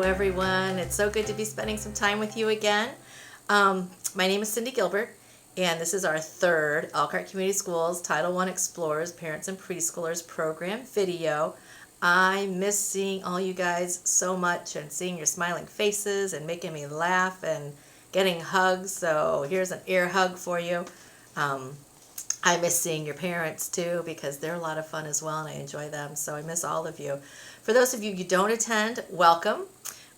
everyone. It's so good to be spending some time with you again. My name is Cindy Gilbert, and this is our third Elkhart Community Schools Title I Explorers Parents and Preschoolers program video. I miss seeing all you guys so much and seeing your smiling faces and making me laugh and getting hugs. So here's an ear hug for you. I miss seeing your parents too because they're a lot of fun as well and I enjoy them. So I miss all of you. For those of you who don't attend, welcome.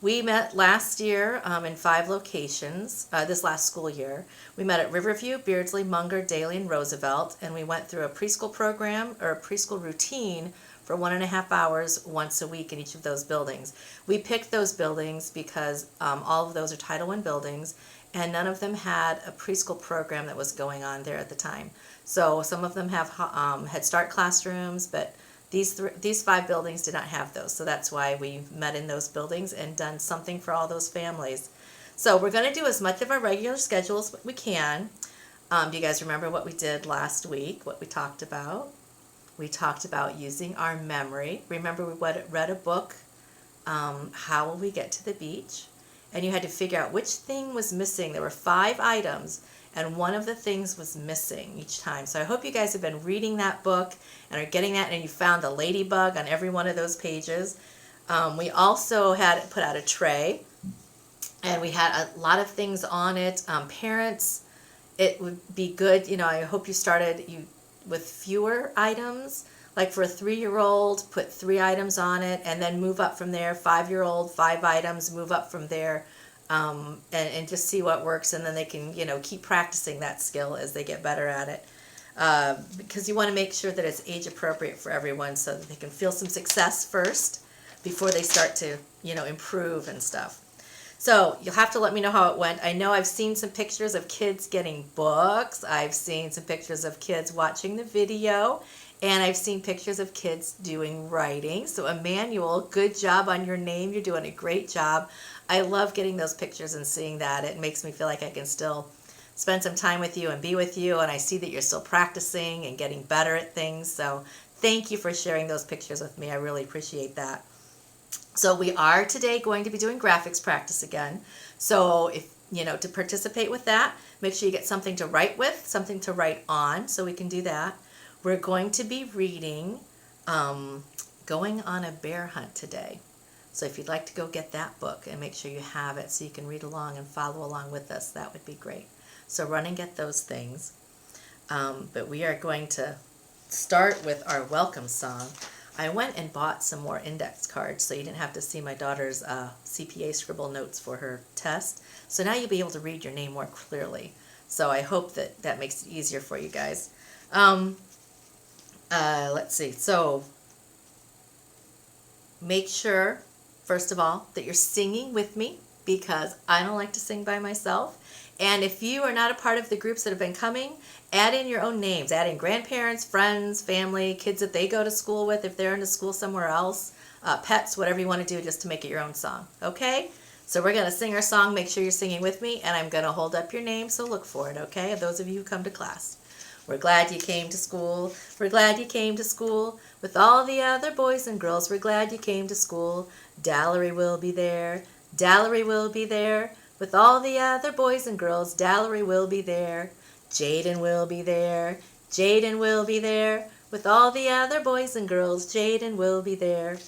We met last year in 5 locations, this last school year. We met at Riverview, Beardsley, Munger, Daly, and Roosevelt, and we went through a preschool program or a preschool routine for 1.5 hours once a week in each of those buildings. We picked those buildings because all of those are Title I buildings, and none of them had a preschool program that was going on there at the time. So some of them have Head Start classrooms, but these 5 buildings did not have those. So that's why we met in those buildings and done something for all those families. So we're going to do as much of our regular schedule as we can. Do you guys remember what we did last week, what we talked about? We talked about using our memory. Remember we read a book, How Will We Get to the Beach? And you had to figure out which thing was missing. There were 5 items, and one of the things was missing each time. So I hope you guys have been reading that book and are getting that, and you found the ladybug on every one of those pages. We also had put out a tray, and we had a lot of things on it. Parents, it would be good, I hope you started with fewer items. Like for a 3-year-old, put 3 items on it, and then move up from there. 5-year-old, 5 items, move up from there, and just see what works, and then they can, keep practicing that skill as they get better at it. Because you want to make sure that it's age appropriate for everyone so that they can feel some success first before they start to, improve and stuff. So you'll have to let me know how it went. I know I've seen some pictures of kids getting books. I've seen some pictures of kids watching the video. And I've seen pictures of kids doing writing. So Emmanuel, good job on your name. You're doing a great job. I love getting those pictures and seeing that. It makes me feel like I can still spend some time with you and be with you. And I see that you're still practicing and getting better at things. So thank you for sharing those pictures with me. I really appreciate that. So we are today going to be doing graphics practice again. So if to participate with that, make sure you get something to write with, something to write on, so we can do that. We're going to be reading Going on a Bear Hunt today. So if you'd like to go get that book and make sure you have it so you can read along and follow along with us, that would be great. So run and get those things. But we are going to start with our welcome song. I went and bought some more index cards so you didn't have to see my daughter's CPA scribble notes for her test. So now you'll be able to read your name more clearly. So I hope that makes it easier for you guys. Let's see. So make sure, first of all, that you're singing with me because I don't like to sing by myself. And if you are not a part of the groups that have been coming, add in your own names. Add in grandparents, friends, family, kids that they go to school with if they're in a school somewhere else, pets, whatever you want to do just to make it your own song. Okay? So we're going to sing our song. Make sure you're singing with me, and I'm going to hold up your name, so look for it, okay? Those of you who come to class. We're glad you came to school. We're glad you came to school. With all the other boys and girls, we're glad you came to school. Dallery will be there. Dallery will be there. With all the other boys and girls, Dallery will be there. Jaden will be there. Jaden will be there. With all the other boys and girls, Jaden will be there.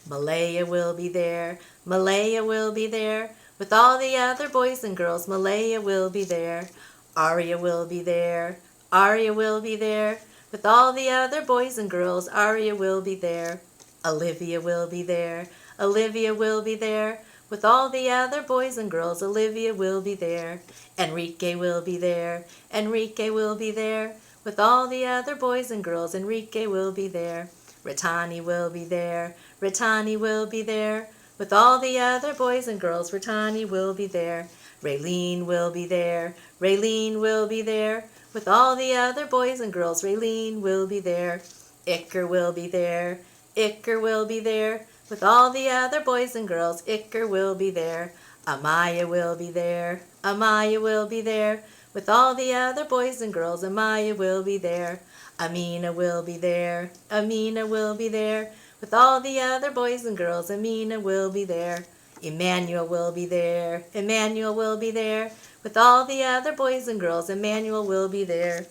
Malaya will be there. Malaya will be there. With all the other boys and girls, Malaya will be there. Aria will be there. Aria will be there. With all the other boys and girls, Aria will be there. Olivia will be there. Olivia will be there. With all the other boys and girls, Olivia will be there. Enrique will be there. Enrique will be there. With all the other boys and girls, Enrique will be there. Ritani will be there. Ritani will be there. With all the other boys and girls, Ritani will be there. Raylene will be there. Raylene will be there. With all the other boys and girls, Raylene will be there. Iker will be there. Iker will be there. With all the other boys and girls, Iker will be there. Amaya will be there. Amaya will be there. With all the other boys and girls, Amaya will be there. Amina will be there. Amina will be there. With all the other boys and girls, Amina will be there. Emmanuel will be there. Emmanuel will be there. With all the other boys and girls, Emmanuel will be there.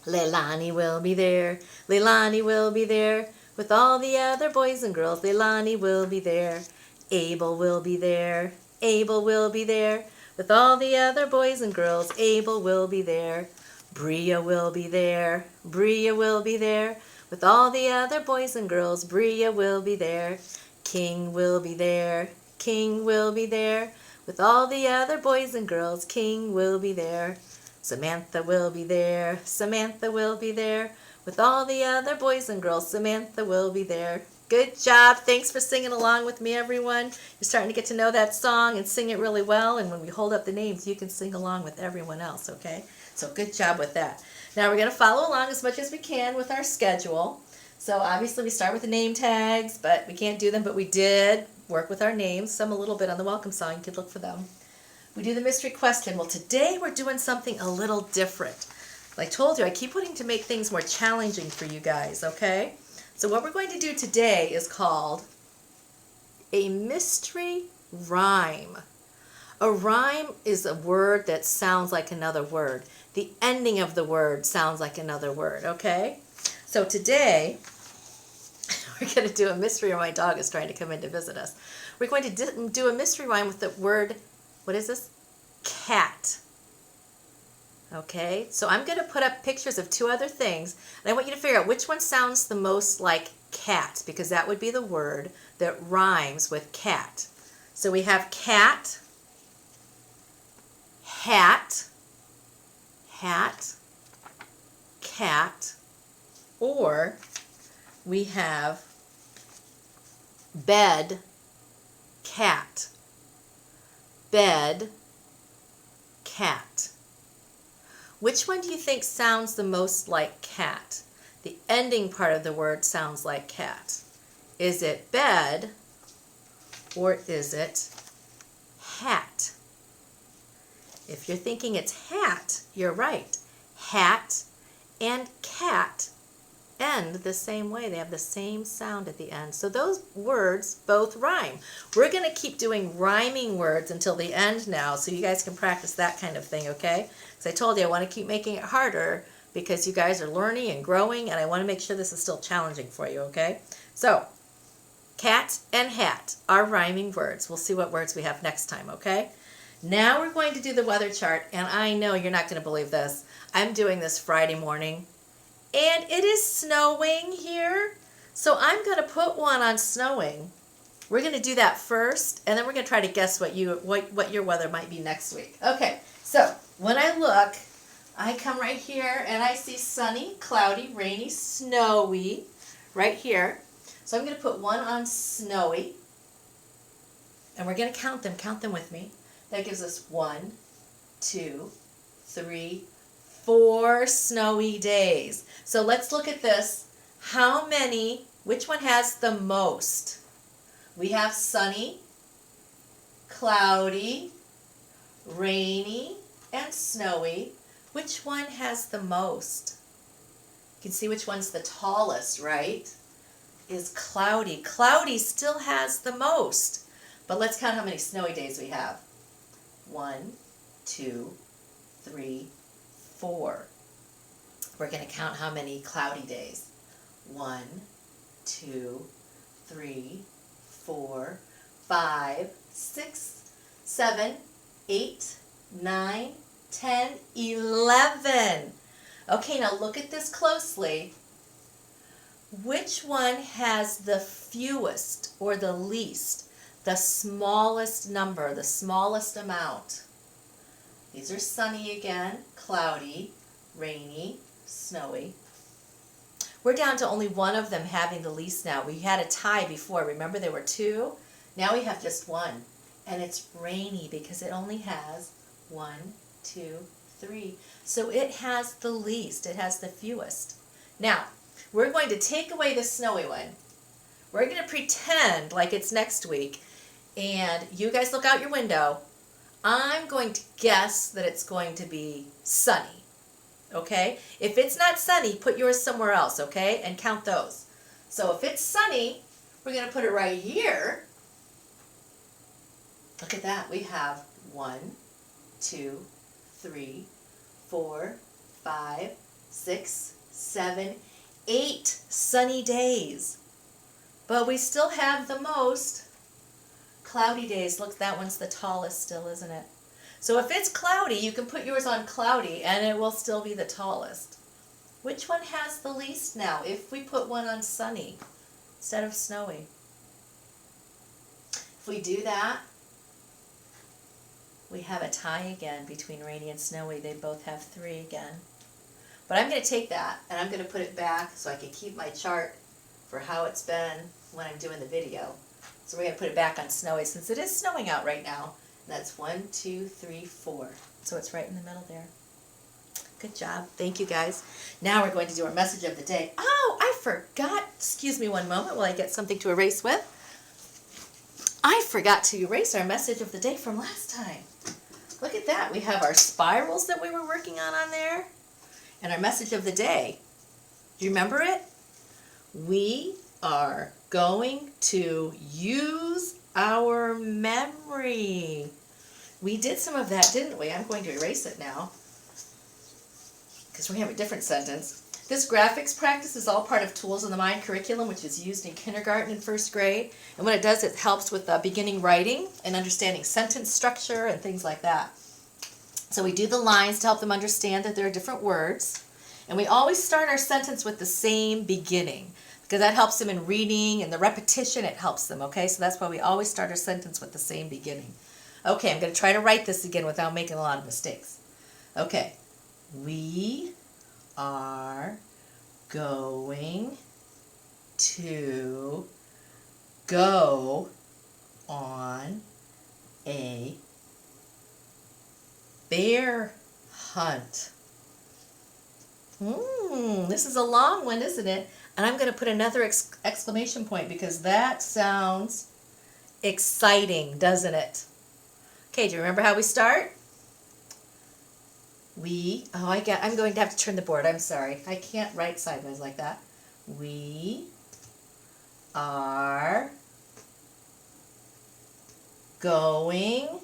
Leilani will be there. Leilani will be there. With all the other boys and girls, Leilani will be there. Abel will be there. Abel will be there. With all the other boys and girls, Abel will be there. Bria will be there. Bria will be there. With all the other boys and girls, Bria will be there. King will be there. King will be there. With all the other boys and girls, King will be there. Samantha will be there. Samantha will be there. With all the other boys and girls, Samantha will be there. Good job. Thanks for singing along with me, everyone. You're starting to get to know that song and sing it really well. And when we hold up the names, you can sing along with everyone else, okay? So good job with that. Now we're going to follow along as much as we can with our schedule. So obviously we start with the name tags, but we can't do them, but we did work with our names. Some a little bit on the welcome song. You could look for them. We do the mystery question. Well, today we're doing something a little different. Like I told you, I keep wanting to make things more challenging for you guys, okay? So what we're going to do today is called a mystery rhyme. A rhyme is a word that sounds like another word. The ending of the word sounds like another word, okay? So today, we're going to do a mystery rhyme. My dog is trying to come in to visit us. We're going to do a mystery rhyme with the word, what is this? Cat. Okay, so I'm going to put up pictures of two other things, and I want you to figure out which one sounds the most like cat, because that would be the word that rhymes with cat. So we have cat, hat, hat, cat, or we have bed, cat, bed, cat. Which one do you think sounds the most like cat? The ending part of the word sounds like cat. Is it bed or is it hat? If you're thinking it's hat, you're right. Hat and cat end the same way. They have the same sound at the end. So those words both rhyme. We're going to keep doing rhyming words until the end now, so you guys can practice that kind of thing, okay? Because I told you I want to keep making it harder because you guys are learning and growing, and I want to make sure this is still challenging for you, okay? So, cat and hat are rhyming words. We'll see what words we have next time, okay? Now we're going to do the weather chart, and I know you're not going to believe this. I'm doing this Friday morning, and it is snowing here, so I'm going to put one on snowing. We're going to do that first, and then we're going to try to guess what your weather might be next week. Okay, so when I look, I come right here, and I see sunny, cloudy, rainy, snowy right here. So I'm going to put one on snowy, and we're going to count them. Count them with me. That gives us 1, 2, 3, 4 snowy days. So let's look at this. How many, which one has the most? We have sunny, cloudy, rainy, and snowy. Which one has the most? You can see which one's the tallest, right? Is cloudy. Cloudy still has the most. But let's count how many snowy days we have. 1, 2, 3, 4. We're going to count how many cloudy days. 1, 2, 3, 4, 5, 6, 7, 8, 9, 10, 11. Okay, now look at this closely. Which one has the fewest or the least, the smallest number, the smallest amount? These are sunny again, cloudy, rainy, snowy. We're down to only one of them having the least now. We had a tie before. Remember there were 2? Now we have just 1. And it's rainy because it only has 1, 2, 3. So it has the least. It has the fewest. Now, we're going to take away the snowy one. We're going to pretend like it's next week. And you guys look out your window. I'm going to guess that it's going to be sunny. Okay? If it's not sunny, put yours somewhere else, okay? And count those. So if it's sunny, we're going to put it right here. Look at that. We have 1, 2, 3, 4, 5, 6, 7, 8 sunny days. But we still have the most cloudy days. Look, that one's the tallest still, isn't it? So if it's cloudy, you can put yours on cloudy and it will still be the tallest. Which one has the least now if we put one on sunny instead of snowy? If we do that, we have a tie again between rainy and snowy. They both have 3 again. But I'm going to take that and I'm going to put it back so I can keep my chart for how it's been when I'm doing the video. So we're going to put it back on snowy since it is snowing out right now. And that's 1, 2, 3, 4. So it's right in the middle there. Good job. Thank you, guys. Now we're going to do our message of the day. Oh, I forgot. Excuse me one moment while I get something to erase with. I forgot to erase our message of the day from last time. Look at that. We have our spirals that we were working on there. And our message of the day. Do you remember it? We are going to use our memory. We did some of that, didn't we? I'm going to erase it now because we have a different sentence. This graphics practice is all part of Tools in the Mind curriculum, which is used in kindergarten and first grade. And what it does, it helps with beginning writing and understanding sentence structure and things like that. So we do the lines to help them understand that there are different words. And we always start our sentence with the same beginning because that helps them in reading and the repetition, it helps them, okay? So that's why we always start our sentence with the same beginning. Okay, I'm going to try to write this again without making a lot of mistakes. Okay, we are going to go on a bear hunt. This is a long one, isn't it? And I'm going to put another exclamation point because that sounds exciting, doesn't it? Okay, do you remember how we start? I'm going to have to turn the board. I'm sorry. I can't write sideways like that. We are going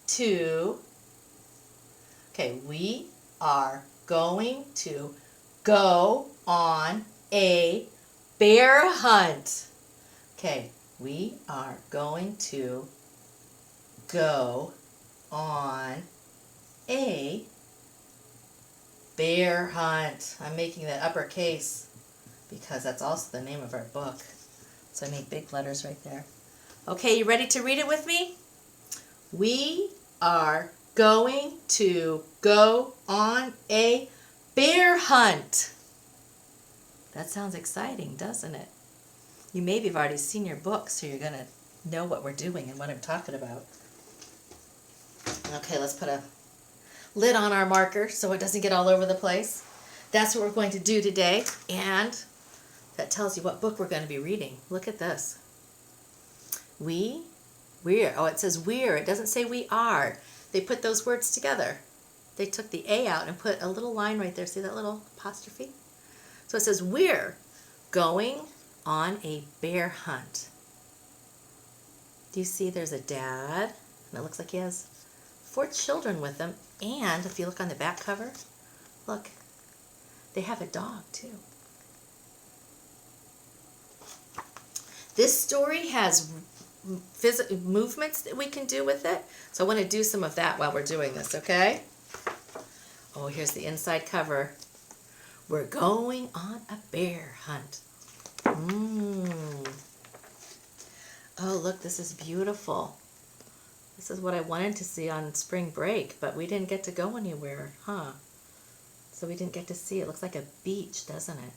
to, we are going to go on a bear hunt. Okay, we are going to go on a bear hunt. I'm making that uppercase because that's also the name of our book. So I made big letters right there. Okay, you ready to read it with me? We are going to go on a bear hunt. That sounds exciting, doesn't it? You maybe have already seen your book, so you're going to know what we're doing and what I'm talking about. Okay, let's put a lid on our marker so it doesn't get all over the place. That's what we're going to do today, and that tells you what book we're going to be reading. Look at this. We're. Oh, it says we're. It doesn't say we are. They put those words together. They took the A out and put a little line right there. See that little apostrophe? So it says we're going on a bear hunt. Do you see there's a dad? And it looks like he has 4 children with him. And if you look on the back cover, look, they have a dog too. This story has movements that we can do with it. So I want to do some of that while we're doing this, okay? Oh, here's the inside cover. We're going on a bear hunt. Oh, look, this is beautiful. This is what I wanted to see on spring break, but we didn't get to go anywhere, huh? So we didn't get to see. It looks like a beach, doesn't it?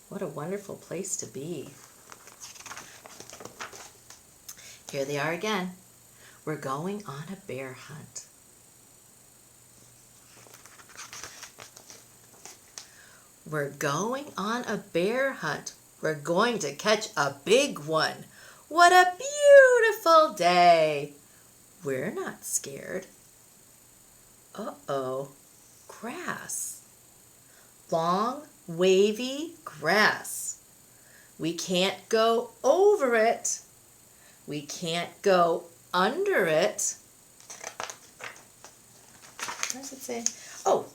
What a wonderful place to be. Here they are again. We're going on a bear hunt. We're going on a bear hunt. We're going to catch a big one. What a beautiful day. We're not scared. Uh-oh. Grass. Long, wavy grass. We can't go over it. We can't go under it. What does it say? Oh,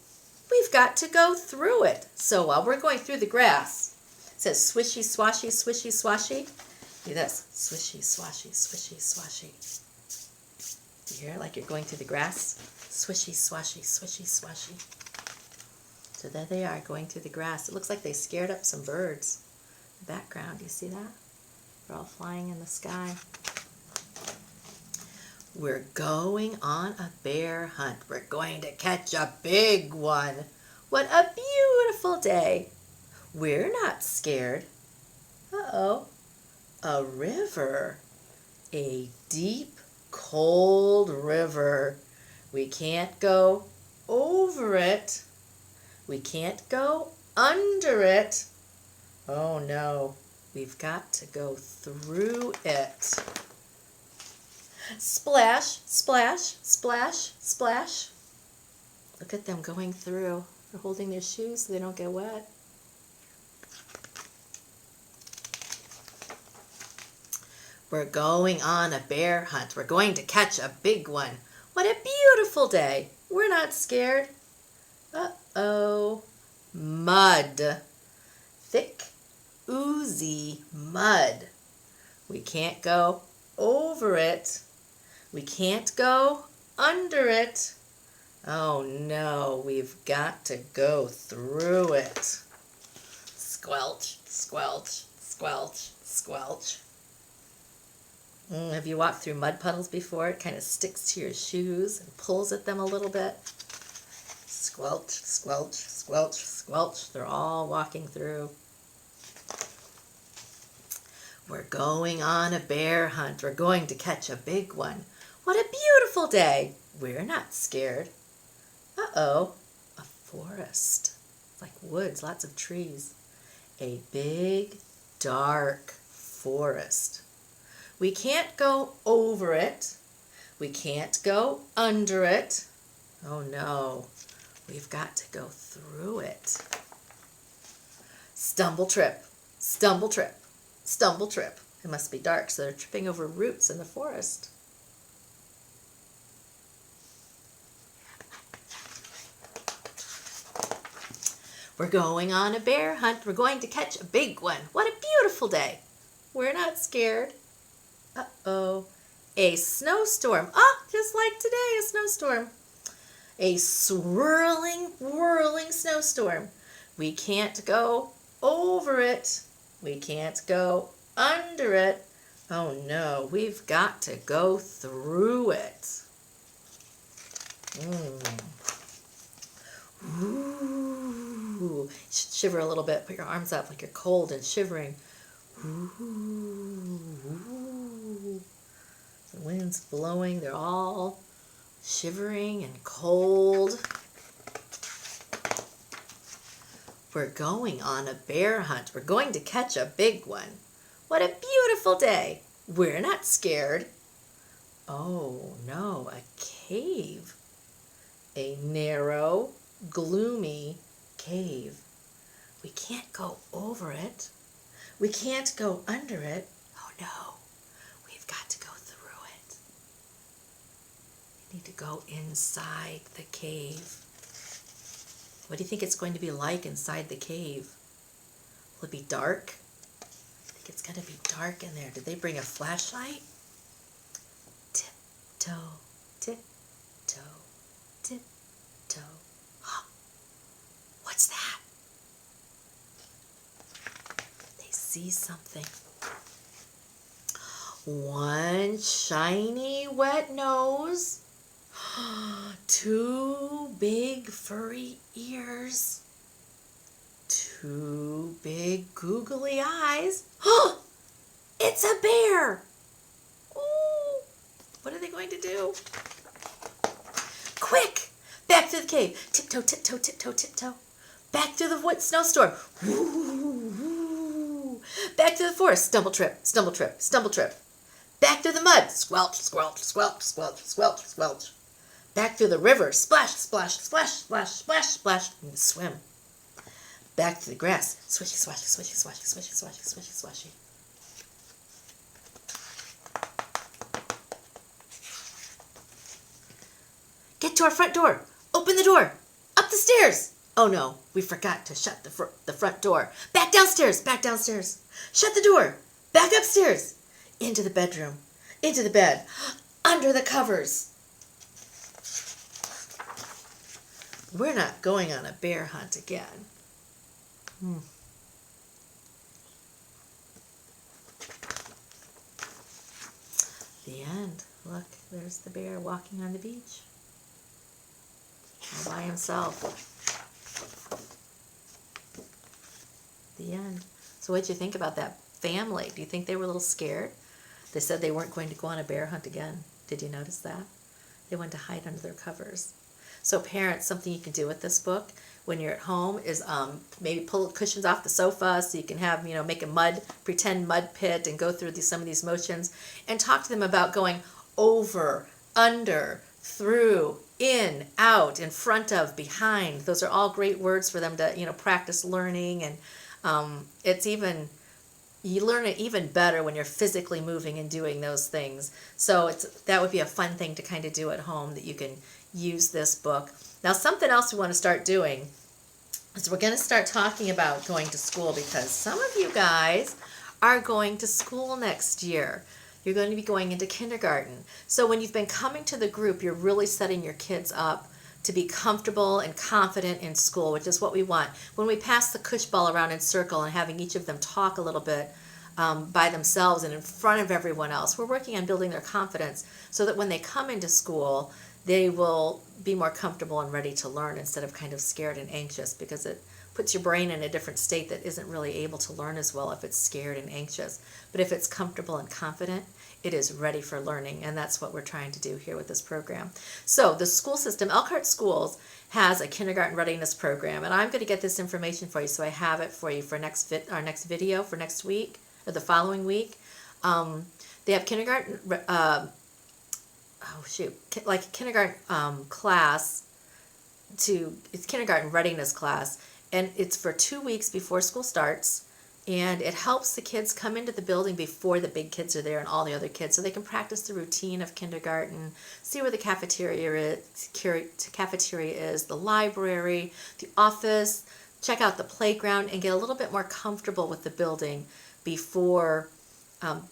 we've got to go through it. So while we're going through the grass, it says swishy, swashy, swishy, swashy. Do this. Swishy, swashy, swishy, swashy. You hear it like you're going through the grass? Swishy, swashy, swishy, swashy. So there they are going through the grass. It looks like they scared up some birds. In the background, do you see that? They're all flying in the sky. We're going on a bear hunt. We're going to catch a big one. What a beautiful day. We're not scared. Uh-oh. A river. A deep, cold river. We can't go over it. We can't go under it. Oh no, we've got to go through it. Splash, splash, splash, splash. Look at them going through. They're holding their shoes so they don't get wet. We're going on a bear hunt. We're going to catch a big one. What a beautiful day. We're not scared. Uh-oh. Mud. Thick, oozy mud. We can't go over it. We can't go under it. Oh no, we've got to go through it. Squelch, squelch, squelch, squelch. Have you walked through mud puddles before? It kind of sticks to your shoes and pulls at them a little bit. Squelch, squelch, squelch, squelch. They're all walking through. We're going on a bear hunt. We're going to catch a big one. What a beautiful day. We're not scared. Uh-oh, a forest. It's like woods, lots of trees. A big, dark forest. We can't go over it. We can't go under it. Oh no, we've got to go through it. Stumble, trip, stumble, trip, stumble, trip. It must be dark, so they're tripping over roots in the forest. We're going on a bear hunt. We're going to catch a big one. What a beautiful day. We're not scared. Uh-oh. A snowstorm. Ah, just like today, a snowstorm. A swirling, whirling snowstorm. We can't go over it. We can't go under it. Oh no, we've got to go through it. Ooh. Shiver a little bit. Put your arms up like you're cold and shivering. Ooh. The wind's blowing. They're all shivering and cold. We're going on a bear hunt. We're going to catch a big one. What a beautiful day. We're not scared. Oh no, a cave. A narrow, gloomy cave. We can't go over it. We can't go under it. Oh no, we've got to go through it. We need to go inside the cave. What do you think it's going to be like inside the cave? Will it be dark? I think it's going to be dark in there. Did they bring a flashlight? Tiptoe, tiptoe, tiptoe. Oh, what's that? They see something. One shiny wet nose. Two big furry ears. Two big googly eyes. It's a bear. Ooh, what are they going to do? Quick, back through the cave. Tiptoe, tiptoe, tiptoe, tiptoe. Back through the wood snowstorm. Woo. Back through the forest. Stumble, trip, stumble, trip, stumble, trip. Back through the mud. Squelch, squelch, squelch, squelch, squelch, squelch. Back through the river. Splash, splash, splash, splash, splash, splash. And swim. back to the grass. Swishy, swashy, swishy, swashy, swishy, swashy, swishy, swashy. Get to our front door. Open the door. Up the stairs. Oh no, we forgot to shut the front door. Back downstairs. Back downstairs. Shut the door. Back upstairs. Into the bedroom. Into the bed. Under the covers. We're not going on a bear hunt again. The end. Look, there's the bear walking on the beach. All by himself. The end. So what'd you think about that family? Do you think they were a little scared? They said they weren't going to go on a bear hunt again. Did you notice that? They went to hide under their covers. So parents, something you can do with this book when you're at home is maybe pull the cushions off the sofa so you can have, make a pretend mud pit and go through some of these motions and talk to them about going over, under, through, in, out, in front of, behind. Those are all great words for them to, practice learning. And you learn it even better when you're physically moving and doing those things. So that would be a fun thing to kind of do at home, that you can use this book. Now, something else we want to start doing is we're going to start talking about going to school, because some of you guys are going to school next year. You're going to be going into kindergarten. So when you've been coming to the group, you're really setting your kids up to be comfortable and confident in school, which is what we want. When we pass the cush ball around in circle and having each of them talk a little bit by themselves and in front of everyone else, we're working on building their confidence so that when they come into school, they will be more comfortable and ready to learn instead of kind of scared and anxious, because it puts your brain in a different state that isn't really able to learn as well if it's scared and anxious. But if it's comfortable and confident, it is ready for learning, and that's what we're trying to do here with this program. So the school system, Elkhart Schools, has a kindergarten readiness program, and I'm going to get this information for you so I have it for you for our next video for next week or the following week. They have kindergarten, like a kindergarten class it's kindergarten readiness class, and it's for 2 weeks before school starts. And it helps the kids come into the building before the big kids are there and all the other kids, so they can practice the routine of kindergarten, see where the cafeteria is, the library, the office, check out the playground, and get a little bit more comfortable with the building before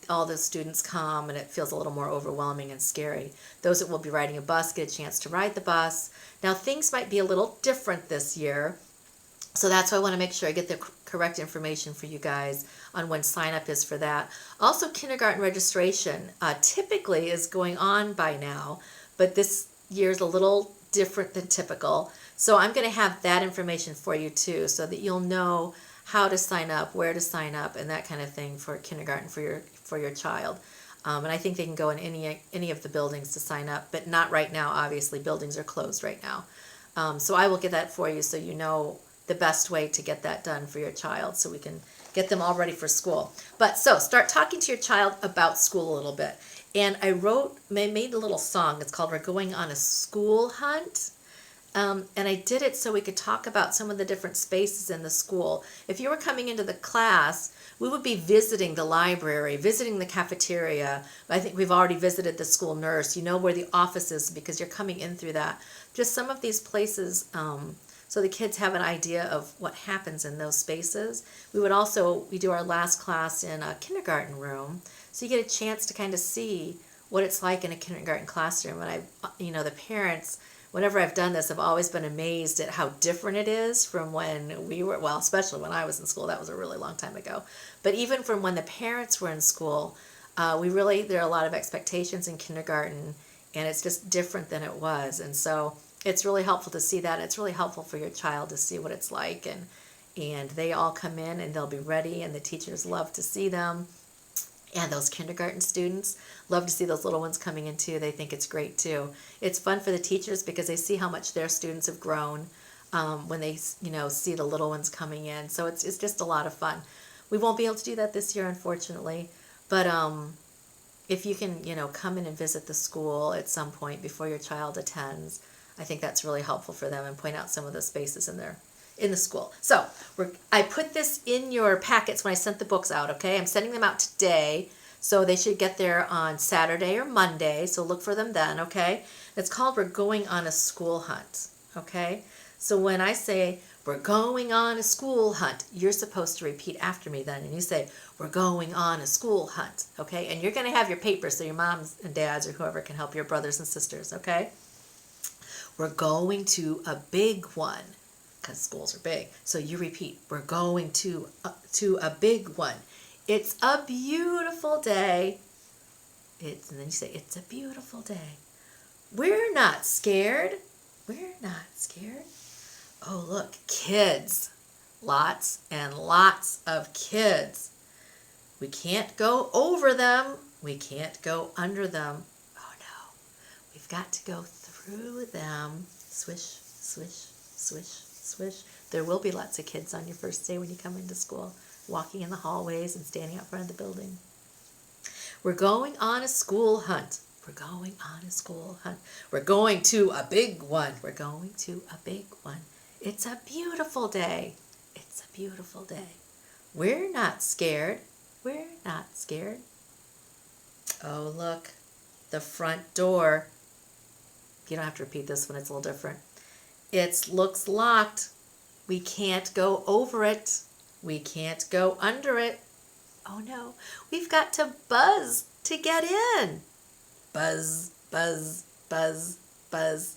all the students come and it feels a little more overwhelming and scary. Those that will be riding a bus get a chance to ride the bus. Now, things might be a little different this year, so that's why I want to make sure I get the correct information for you guys on when sign up is for that. Also, kindergarten registration typically is going on by now, but this year's a little different than typical. So I'm going to have that information for you too, so that you'll know how to sign up, where to sign up, and that kind of thing for kindergarten for your child. And I think they can go in any of the buildings to sign up, but not right now. Obviously, buildings are closed right now. So I will get that for you so you know the best way to get that done for your child, so we can get them all ready for school. But so start talking to your child about school a little bit. And I made a little song. It's called "We're Going on a School Hunt." And I did it so we could talk about some of the different spaces in the school. If you were coming into the class, we would be visiting the library, visiting the cafeteria. I think we've already visited the school nurse. You know where the office is because you're coming in through that. Just some of these places, so the kids have an idea of what happens in those spaces. We do our last class in a kindergarten room, so you get a chance to kind of see what it's like in a kindergarten classroom. And the parents, whenever I've done this, I've always been amazed at how different it is from when we were, well, especially when I was in school. That was a really long time ago. But even from when the parents were in school, there are a lot of expectations in kindergarten, and it's just different than it was. And so it's really helpful to see that. It's really helpful for your child to see what it's like. And they all come in and they'll be ready, and the teachers love to see them. And those kindergarten students love to see those little ones coming in too. They think it's great too. It's fun for the teachers because they see how much their students have grown when they see the little ones coming in. So it's just a lot of fun. We won't be able to do that this year, unfortunately. But if you can come in and visit the school at some point before your child attends, I think that's really helpful for them, and point out some of the spaces in in the school. So I put this in your packets when I sent the books out, okay? I'm sending them out today, so they should get there on Saturday or Monday, so look for them then, okay? It's called We're Going on a School Hunt, okay? So when I say, we're going on a school hunt, you're supposed to repeat after me then, and you say, we're going on a school hunt, okay? And you're going to have your papers so your moms and dads or whoever can help your brothers and sisters, okay? We're going to a big one, because schools are big. So you repeat, we're going to a big one. It's a beautiful day. And then you say, it's a beautiful day. We're not scared. We're not scared. Oh, look, kids. Lots and lots of kids. We can't go over them. We can't go under them. Oh, no. We've got to go through them. Swish, swish, swish, swish. There will be lots of kids on your first day when you come into school, walking in the hallways and standing out front of the building. We're going on a school hunt. We're going on a school hunt. We're going to a big one. We're going to a big one. It's a beautiful day. It's a beautiful day. We're not scared. We're not scared. Oh, look, the front door. You don't have to repeat this one. It's a little different. It looks locked. We can't go over it. We can't go under it. Oh, no. We've got to buzz to get in. Buzz, buzz, buzz, buzz.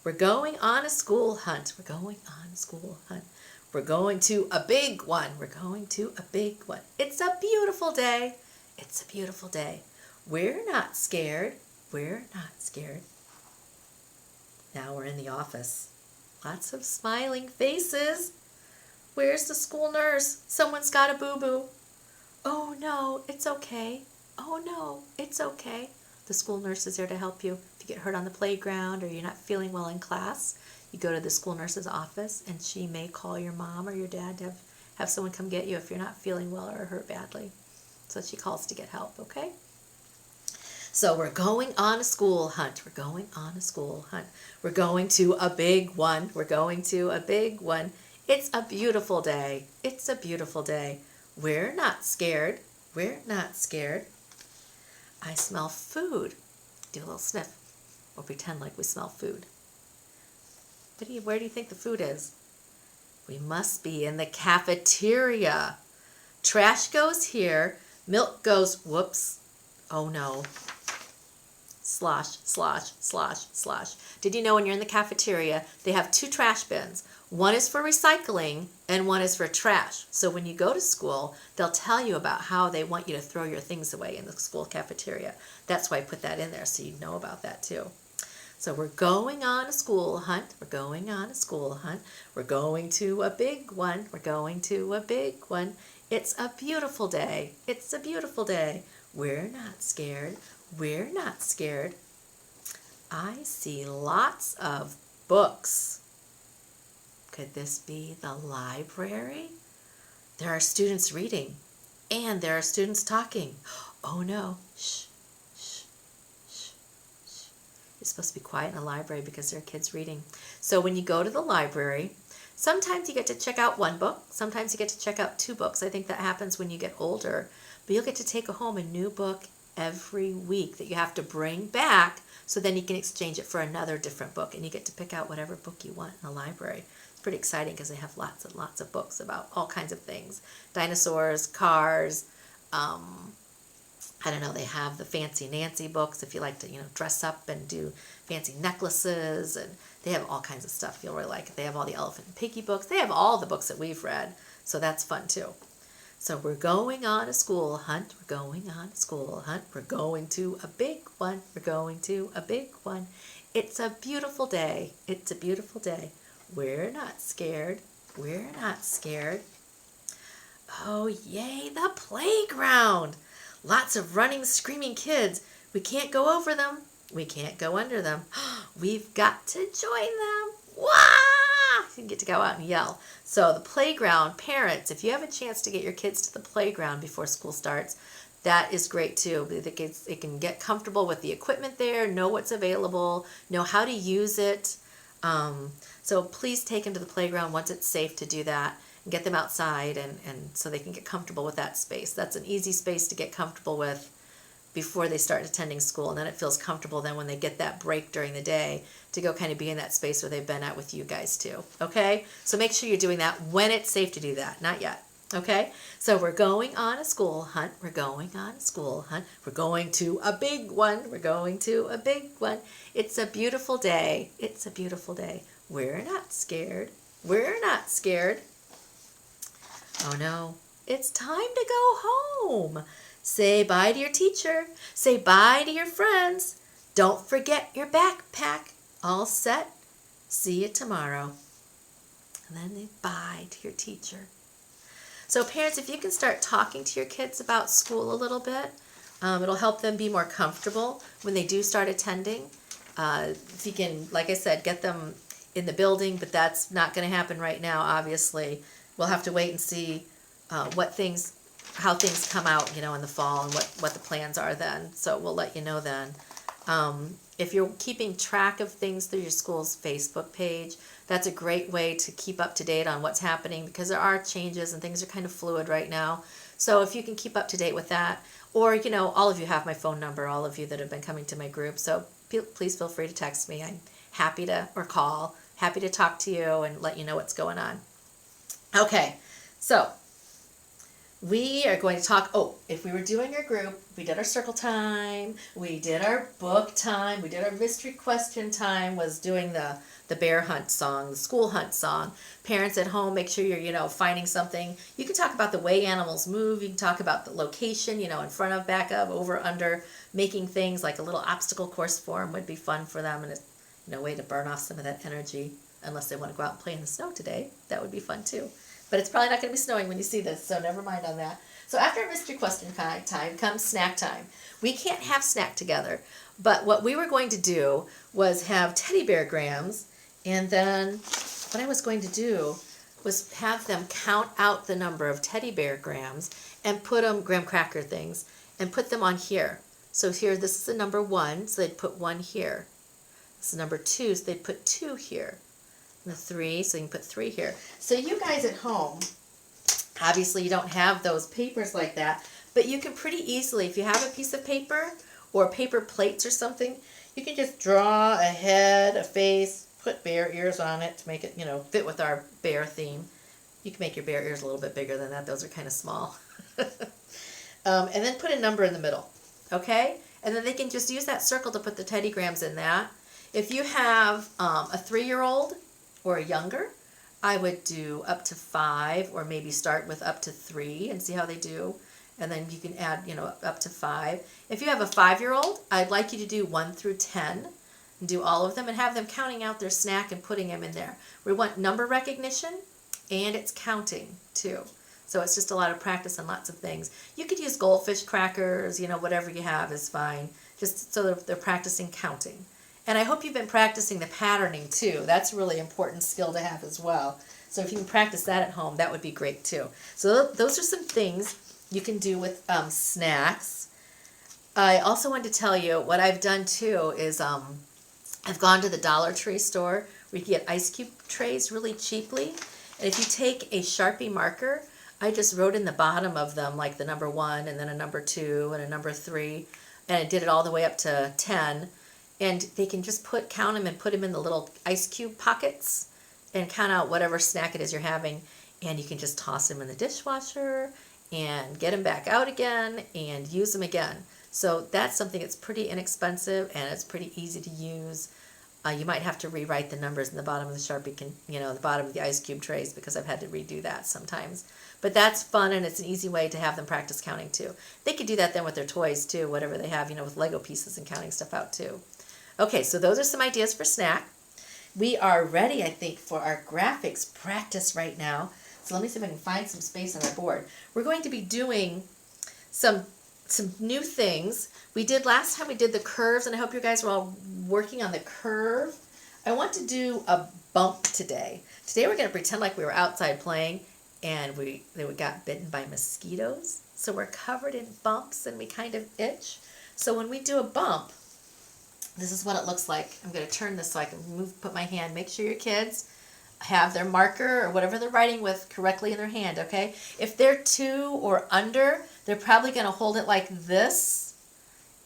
We're going on a school hunt. We're going on a school hunt. We're going to a big one. We're going to a big one. It's a beautiful day. It's a beautiful day. We're not scared. We're not scared. Now we're in the office. Lots of smiling faces. Where's the school nurse? Someone's got a boo-boo. Oh, no, it's okay. Oh, no, it's okay. The school nurse is there to help you. If you get hurt on the playground or you're not feeling well in class, you go to the school nurse's office and she may call your mom or your dad to have someone come get you if you're not feeling well or hurt badly. So she calls to get help, okay? So we're going on a school hunt. We're going on a school hunt. We're going to a big one. We're going to a big one. It's a beautiful day. It's a beautiful day. We're not scared. We're not scared. I smell food. Do a little sniff. We'll pretend like we smell food. Where do you think the food is? We must be in the cafeteria. Trash goes here. Milk goes, whoops. Oh no. Slosh, slosh, slosh, slosh. Did you know when you're in the cafeteria, they have 2 trash bins. One is for recycling and one is for trash. So when you go to school, they'll tell you about how they want you to throw your things away in the school cafeteria. That's why I put that in there so you know about that too. So we're going on a school hunt. We're going on a school hunt. We're going to a big one. We're going to a big one. It's a beautiful day. It's a beautiful day. We're not scared. We're not scared. I see lots of books. Could this be the library? There are students reading and there are students talking. Oh no. Shh, shh, shh, shh. It's supposed to be quiet in the library because there are kids reading. So when you go to the library, sometimes you get to check out 1 book. Sometimes you get to check out 2 books. I think that happens when you get older. But you'll get to take home a new book every week that you have to bring back so then you can exchange it for another different book and you get to pick out whatever book you want in the library. It's pretty exciting because they have lots and lots of books about all kinds of things. Dinosaurs, cars, I don't know, they have the Fancy Nancy books if you like to, dress up and do fancy necklaces, and they have all kinds of stuff you'll really like. They have all the Elephant and Piggy books. They have all the books that we've read, so that's fun too. So we're going on a school hunt. We're going on a school hunt. We're going to a big one. We're going to a big one. It's a beautiful day. It's a beautiful day. We're not scared. We're not scared. Oh, yay, the playground. Lots of running, screaming kids. We can't go over them. We can't go under them. We've got to join them. Wah! You get to go out and yell. So the playground, parents, if you have a chance to get your kids to the playground before school starts, that is great too. They can get comfortable with the equipment there, know what's available, know how to use it. So please take them to the playground once it's safe to do that, and get them outside and so they can get comfortable with that space. That's an easy space to get comfortable with before they start attending school, and then it feels comfortable then when they get that break during the day to go kind of be in that space where they've been at with you guys too. Okay? So make sure you're doing that when it's safe to do that, not yet. Okay? So we're going on a school hunt. We're going on a school hunt. We're going to a big one. We're going to a big one. It's a beautiful day. It's a beautiful day. We're not scared. We're not scared. Oh no, it's time to go home. Say bye to your teacher. Say bye to your friends. Don't forget your backpack. All set. See you tomorrow. And then bye to your teacher. So parents, if you can start talking to your kids about school a little bit, it'll help them be more comfortable when they do start attending. If you can, like I said, get them in the building, but that's not going to happen right now, obviously. We'll have to wait and see how things come out, in the fall, and what the plans are then. So we'll let you know then. If you're keeping track of things through your school's Facebook page, that's a great way to keep up to date on what's happening, because there are changes and things are kind of fluid right now. So if you can keep up to date with that, or, all of you have my phone number, all of you that have been coming to my group. So please feel free to text me. I'm happy to, or call, happy to talk to you and let you know what's going on. Okay, so we are going to talk, if we were doing our group, we did our circle time, we did our book time, we did our mystery question time, was doing the bear hunt song, the school hunt song. Parents at home, make sure you're, finding something. You can talk about the way animals move, you can talk about the location, in front of, back of, over, under, making things like a little obstacle course for them would be fun for them, and a way to burn off some of that energy, unless they want to go out and play in the snow today. That would be fun too. But it's probably not going to be snowing when you see this, so never mind on that. So after mystery question time comes snack time. We can't have snack together, but what we were going to do was have teddy bear grams, and then what I was going to do was have them count out the number of teddy bear grams and put them, graham cracker things, and put them on here. So here, this is the number 1, so they'd put 1 here. This is number 2, so they'd put 2 here. The 3, so you can put 3 here. So you guys at home, obviously you don't have those papers like that, but you can pretty easily, if you have a piece of paper or paper plates or something, you can just draw a head, a face, put bear ears on it to make it, fit with our bear theme. You can make your bear ears a little bit bigger than that. Those are kind of small. And then put a number in the middle, okay? And then they can just use that circle to put the teddy grams in that. If you have a 3-year-old, or younger, I would do up to 5, or maybe start with up to 3 and see how they do. And then you can add, up to 5. If you have a 5-year-old, I'd like you to do 1 through 10 and do all of them and have them counting out their snack and putting them in there. We want number recognition, and it's counting too. So it's just a lot of practice and lots of things. You could use goldfish crackers, whatever you have is fine, just so they're practicing counting. And I hope you've been practicing the patterning too. That's a really important skill to have as well. So if you can practice that at home, that would be great too. So those are some things you can do with snacks. I also wanted to tell you what I've done too is I've gone to the Dollar Tree store where you can get ice cube trays really cheaply. And if you take a Sharpie marker, I just wrote in the bottom of them like the number 1 and then a number 2 and a number 3. And I did it all the way up to 10. And they can just count them and put them in the little ice cube pockets and count out whatever snack it is you're having. And you can just toss them in the dishwasher and get them back out again and use them again. So that's something that's pretty inexpensive and it's pretty easy to use. You might have to rewrite the numbers in the bottom of the Sharpie, the bottom of the ice cube trays, because I've had to redo that sometimes. But that's fun, and it's an easy way to have them practice counting too. They could do that then with their toys too, whatever they have, with Lego pieces and counting stuff out too. Okay, so those are some ideas for snack. We are ready, I think, for our graphics practice right now. So let me see if I can find some space on our board. We're going to be doing some new things. Last time we did the curves, and I hope you guys were all working on the curve. I want to do a bump today. Today we're going to pretend like we were outside playing, and we got bitten by mosquitoes. So we're covered in bumps, and we kind of itch. So when we do a bump, This is what it looks like. I'm going to turn this so I can put my hand. Make sure your kids have their marker or whatever they're writing with correctly in their hand, okay? If they're 2 or under, they're probably going to hold it like this.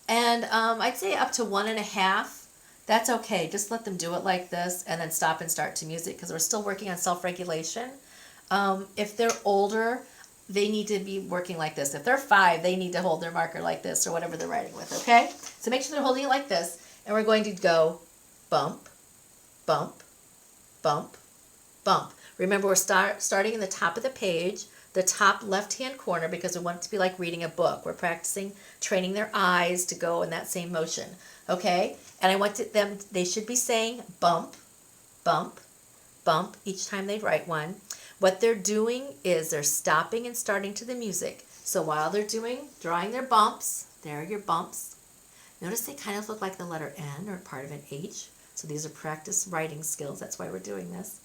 And I'd say up to 1.5. That's okay. Just let them do it like this and then stop and start to music because we're still working on self-regulation. If they're older, they need to be working like this. If they're 5, they need to hold their marker like this or whatever they're writing with, okay? So make sure they're holding it like this. And we're going to go bump, bump, bump, bump. Remember, we're starting in the top of the page, the top left-hand corner, because we want it to be like reading a book. We're practicing training their eyes to go in that same motion, okay? And I want them, they should be saying bump, bump, bump each time they write one. What they're doing is they're stopping and starting to the music. So while they're drawing their bumps, there are your bumps. Notice they kind of look like the letter N or part of an H. So these are practice writing skills. That's why we're doing this.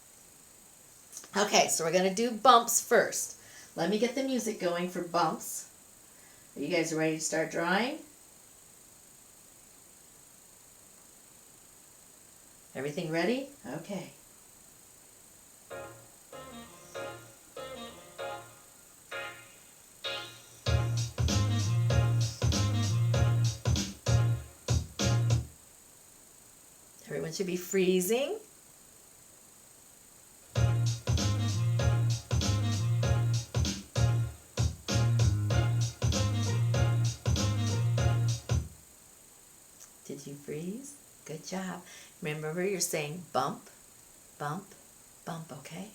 Okay, so we're going to do bumps first. Let me get the music going for bumps. Are you guys ready to start drawing? Everything ready? Okay. Everyone should be freezing. Did you freeze? Good job. Remember, you're saying bump, bump, bump, okay?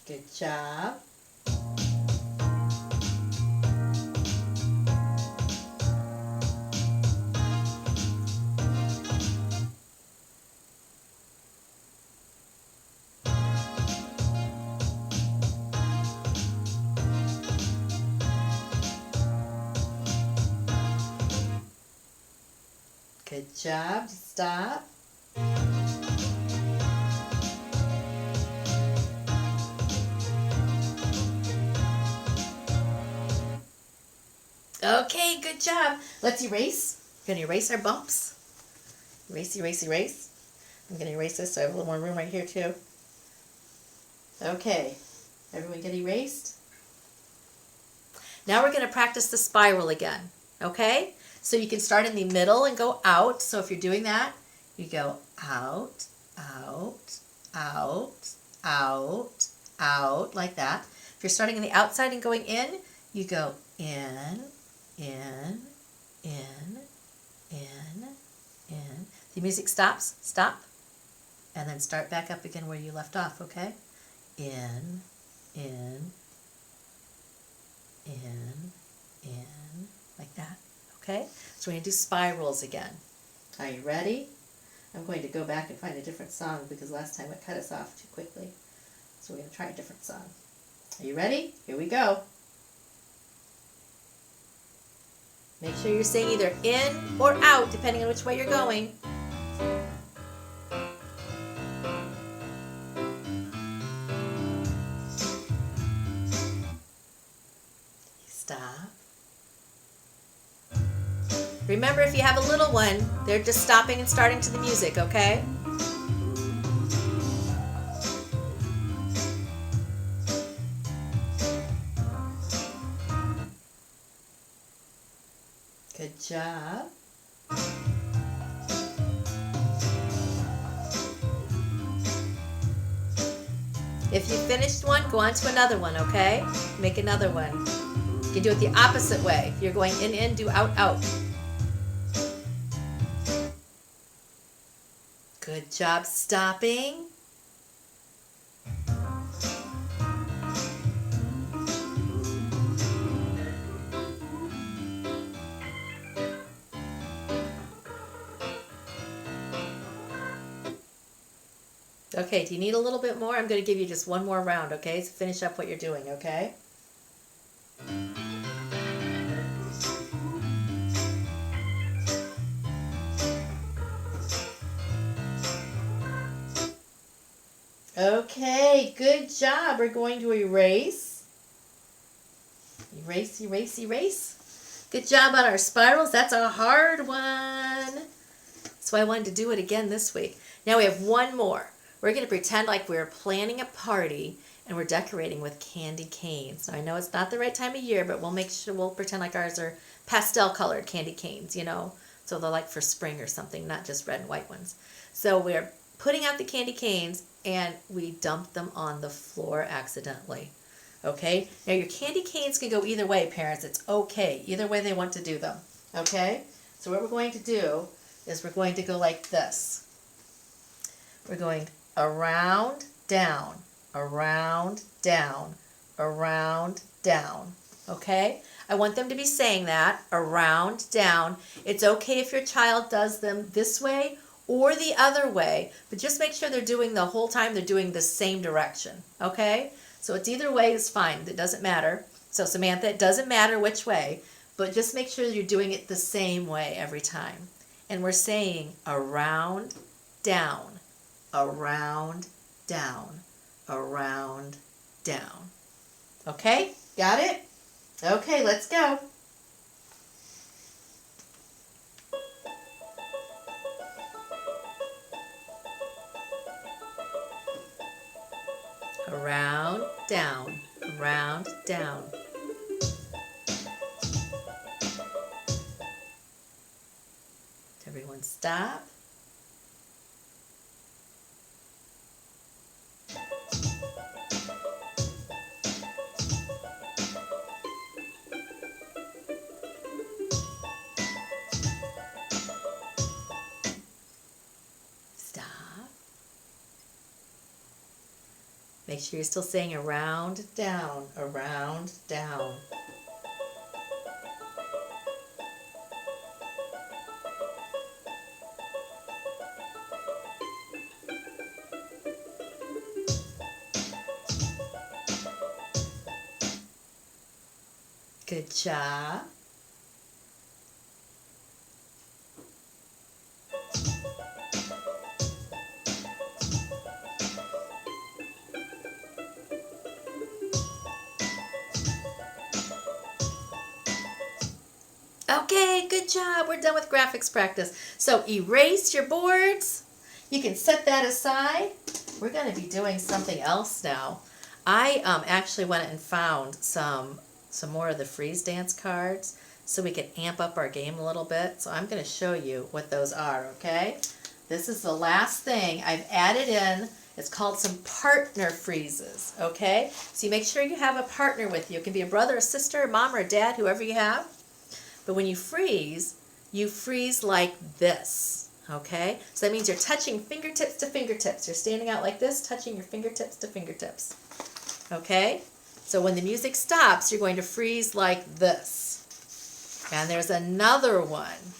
Good job. Good job. Stop. Okay, good job. Let's erase. We're going to erase our bumps. Erase, erase, erase. I'm going to erase this so I have a little more room right here too. Okay, everyone get erased? Now we're going to practice the spiral again, okay? So you can start in the middle and go out. So if you're doing that, you go out, out, out, out, out, like that. If you're starting on the outside and going in, you go in, in, in, in, in. The music stops, stop, and then start back up again where you left off, okay? In, in, in, in, like that, okay? So we're going to do spirals again. Are you ready? I'm going to go back and find a different song because last time it cut us off too quickly. So we're going to try a different song. Are you ready? Here we go. Make sure you're saying either in or out, depending on which way you're going. Stop. Remember, if you have a little one, they're just stopping and starting to the music, okay? Good job. If you finished one, go on to another one, okay? Make another one. You can do it the opposite way. If you're going in, do out, out. Good job stopping. Okay, do you need a little bit more? I'm going to give you just one more round, okay? So finish up what you're doing, okay? Okay, good job. We're going to erase. Erase, erase, erase. Good job on our spirals. That's a hard one. That's why I wanted to do it again this week. Now we have one more. We're going to pretend like we're planning a party and we're decorating with candy canes. Now I know it's not the right time of year, but we'll pretend like ours are pastel colored candy canes, So they're like for spring or something, not just red and white ones. So we're putting out the candy canes and we dump them on the floor accidentally. Okay? Now your candy canes can go either way, parents. It's okay. Either way they want to do them. Okay? So what we're going to do is we're going to go like this. We're going around, down, around, down, around, down. Okay? I want them to be saying that, around, down. It's okay if your child does them this way or the other way, but just make sure they're doing the whole time they're doing the same direction. Okay? So it's either way is fine. It doesn't matter. So Samantha, it doesn't matter which way, but just make sure you're doing it the same way every time. And we're saying around, down, around, down, around, down. Okay? Got it? Okay, let's go. Around, down, around, down. Everyone stop. Stop. Make sure you're still saying around, down, around, down. Good job. Okay, good job. We're done with graphics practice. So erase your boards. You can set that aside. We're going to be doing something else now. I actually went and found some more of the freeze dance cards so we can amp up our game a little bit. So I'm going to show you what those are, okay? This is the last thing I've added in. It's called some partner freezes, okay? So you make sure you have a partner with you. It can be a brother, a sister, a mom, or a dad, whoever you have. But when you freeze like this, okay? So that means you're touching fingertips to fingertips. You're standing out like this, touching your fingertips to fingertips, okay? So when the music stops, you're going to freeze like this. And there's another one,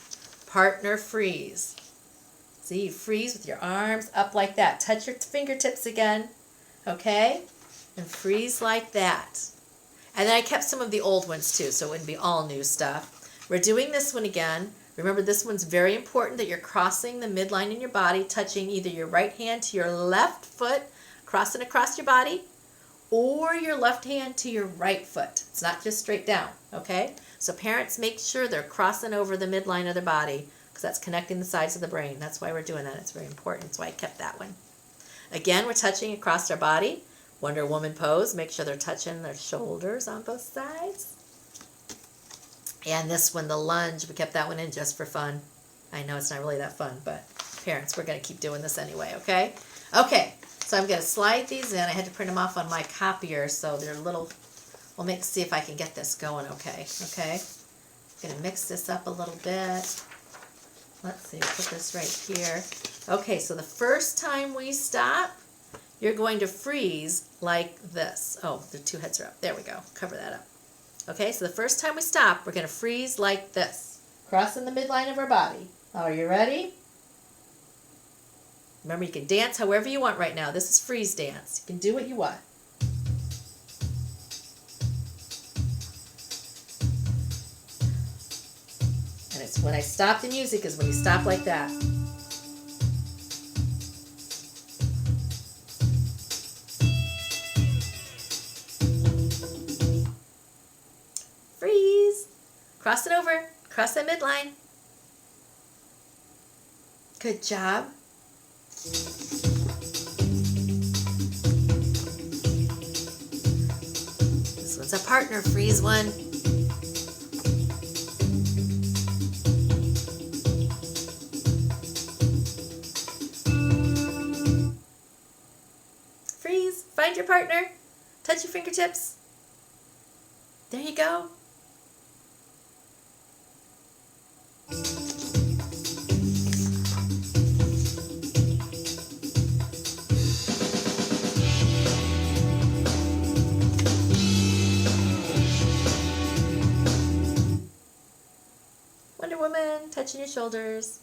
partner freeze. See, you freeze with your arms up like that. Touch your fingertips again, okay? And freeze like that. And then I kept some of the old ones too, so it wouldn't be all new stuff. We're doing this one again. Remember, this one's very important that you're crossing the midline in your body, touching either your right hand to your left foot, crossing across your body, or your left hand to your right foot. It's not just straight down, okay? So parents, make sure they're crossing over the midline of their body because that's connecting the sides of the brain. That's why we're doing that. It's very important. That's why I kept that one. Again, we're touching across our body. Wonder Woman pose. Make sure they're touching their shoulders on both sides. And this one, the lunge, we kept that one in just for fun. I know it's not really that fun, but parents, we're going to keep doing this anyway, okay? Okay, so I'm going to slide these in. I had to print them off on my copier, so they're little. We'll see if I can get this going okay, okay? I'm going to mix this up a little bit. Let's see, put this right here. Okay, so the first time we stop, you're going to freeze like this. Oh, the two heads are up. There we go. Cover that up. Okay, so the first time we stop, we're going to freeze like this, crossing the midline of our body. Are you ready? Remember, you can dance however you want right now. This is freeze dance. You can do what you want. And it's when I stop the music is when you stop like that. Cross it over. Cross that midline. Good job. This one's a partner freeze one. Freeze. Find your partner. Touch your fingertips. There you go. Wonder Woman, touching your shoulders.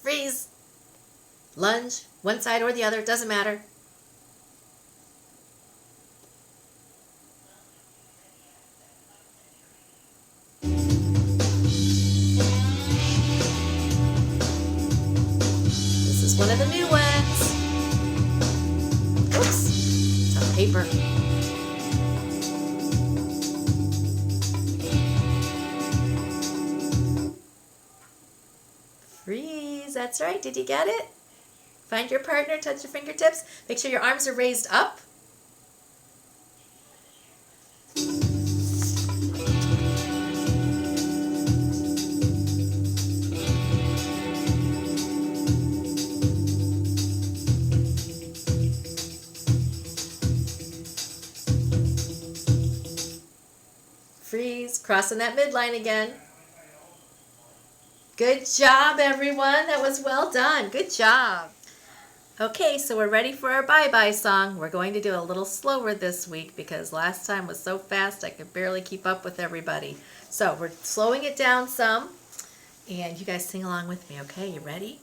Freeze. Lunge, one side or the other, doesn't matter. This is one of the new ones. Oops, it's on paper. Freeze, that's right, did you get it? Find your partner, touch your fingertips. Make sure your arms are raised up. Freeze, crossing that midline again. Good job, everyone. That was well done. Good job. Okay, so we're ready for our bye-bye song. We're going to do a little slower this week because last time was so fast I could barely keep up with everybody. So we're slowing it down some, and you guys sing along with me, okay? You ready?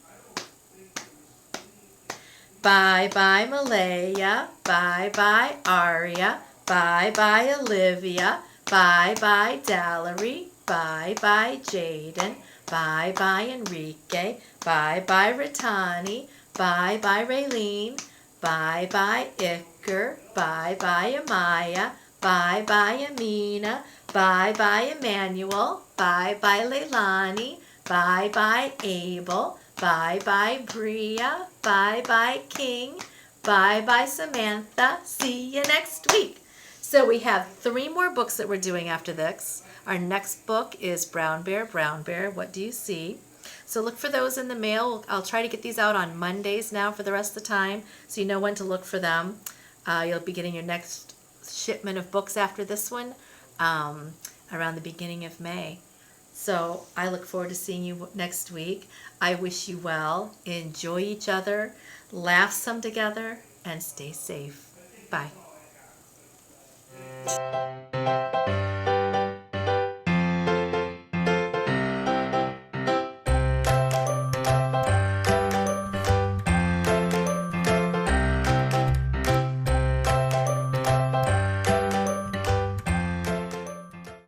Bye-bye, Malaya. Bye-bye, Aria. Bye-bye, Olivia. Bye-bye, Dallery. Bye-bye, Jaden. Bye-bye, Enrique. Bye-bye, Ritani. Bye-bye, Raylene. Bye-bye, Iker. Bye-bye, Amaya. Bye-bye, Amina. Bye-bye, Emmanuel. Bye-bye, Leilani. Bye-bye, Abel. Bye-bye, Bria. Bye-bye, King. Bye-bye, Samantha. See you next week. So we have 3 more books that we're doing after this. Our next book is Brown Bear, What Do You See? So look for those in the mail. I'll try to get these out on Mondays now for the rest of the time, so you know when to look for them. You'll be getting your next shipment of books after this one around the beginning of May. So I look forward to seeing you next week. I wish you well. Enjoy each other. Laugh some together. And stay safe. Bye.